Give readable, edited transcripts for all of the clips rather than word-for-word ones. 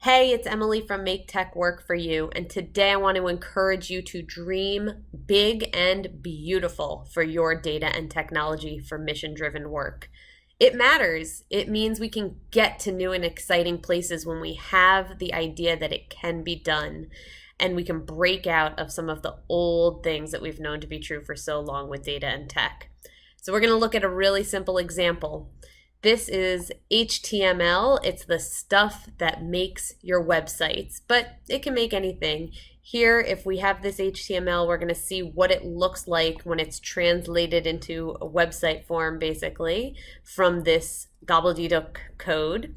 Hey, it's Emily from Make Tech Work for You, and today I want to encourage you to dream big and beautiful for your data and technology for mission-driven work. It matters. It means we can get to new and exciting places when we have the idea that it can be done, and we can break out of some of the old things that we've known to be true for so long with data and tech. So we're going to look at a really simple example. This is HTML. It's the stuff that makes your websites, but it can make anything. Here, if we have this HTML, we're going to see what it looks like when it's translated into a website form, basically, from this gobbledygook code.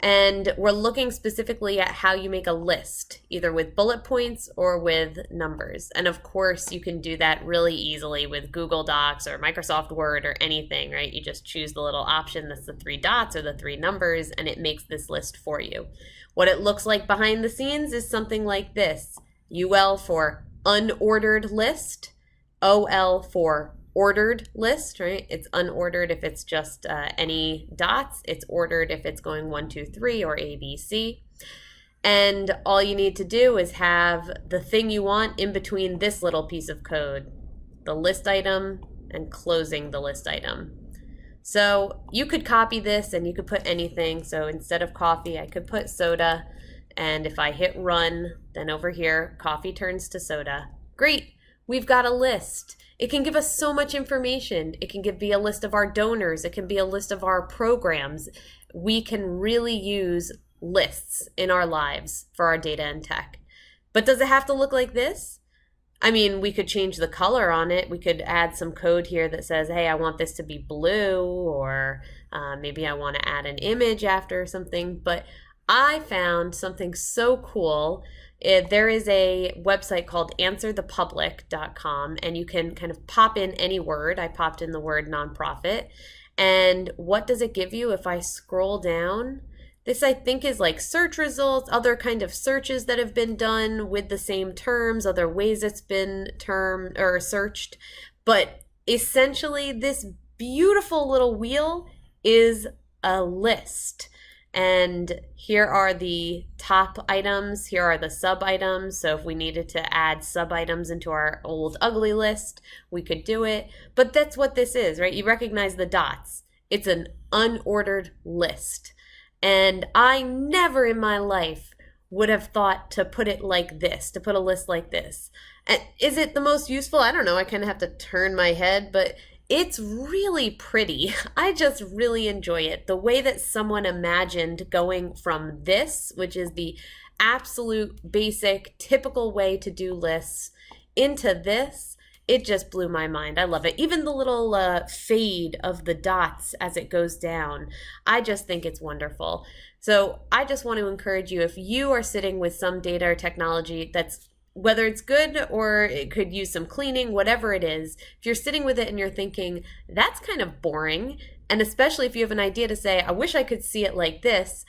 And we're looking specifically at how you make a list, either with bullet points or with numbers. And of course, you can do that really easily with Google Docs or Microsoft Word or anything, right? You just choose the little option that's the 3 dots or the 3 numbers, and it makes this list for you. What it looks like behind the scenes is something like this. UL for unordered list, OL for ordered list, right? It's unordered if it's just any dots. It's ordered if it's going 1, 2, 3 or A, B, C. And all you need to do is have the thing you want in between this little piece of code, the list item and closing the list item. So you could copy this and you could put anything. So instead of coffee, I could put soda. And if I hit run, then over here, coffee turns to soda. Great. We've got a list. It can give us so much information. It can be a list of our donors. It can be a list of our programs. We can really use lists in our lives for our data and tech. But does it have to look like this? I mean, we could change the color on it. We could add some code here that says, hey, I want this to be blue, or maybe I want to add an image after something. But I found something so cool. There is a website called answerthepublic.com, and you can kind of pop in any word. I popped in the word nonprofit. And what does it give you if I scroll down? This, I think, is like search results, other kind of searches that have been done with the same terms, other ways it's been termed or searched. But essentially, this beautiful little wheel is a list. And here are the top items, here are the sub items. So if we needed to add sub items into our old ugly list, we could do it. But that's what this is, right? You recognize the dots. It's an unordered list. And I never in my life would have thought to put it like this, to put a list like this. And is it the most useful? I don't know. I kind of have to turn my head, but it's really pretty. I just really enjoy it. The way that someone imagined going from this, which is the absolute basic, typical way to do lists, into this, it just blew my mind. I love it. Even the little fade of the dots as it goes down, I just think it's wonderful. So I just want to encourage you, if you are sitting with some data or technology that's whether it's good or it could use some cleaning, whatever it is, if you're sitting with it and you're thinking, that's kind of boring, and especially if you have an idea to say, I wish I could see it like this,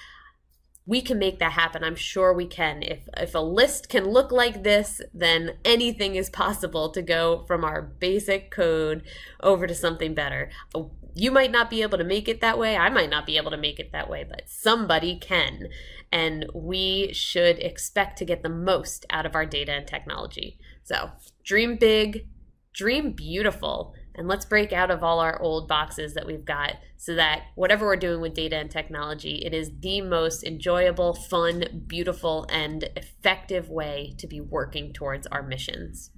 we can make that happen. I'm sure we can. If a list can look like this, then anything is possible to go from our basic code over to something better. You might not be able to make it that way. I might not be able to make it that way, but somebody can. And we should expect to get the most out of our data and technology. So dream big, dream beautiful, and let's break out of all our old boxes that we've got so that whatever we're doing with data and technology, it is the most enjoyable, fun, beautiful, and effective way to be working towards our missions.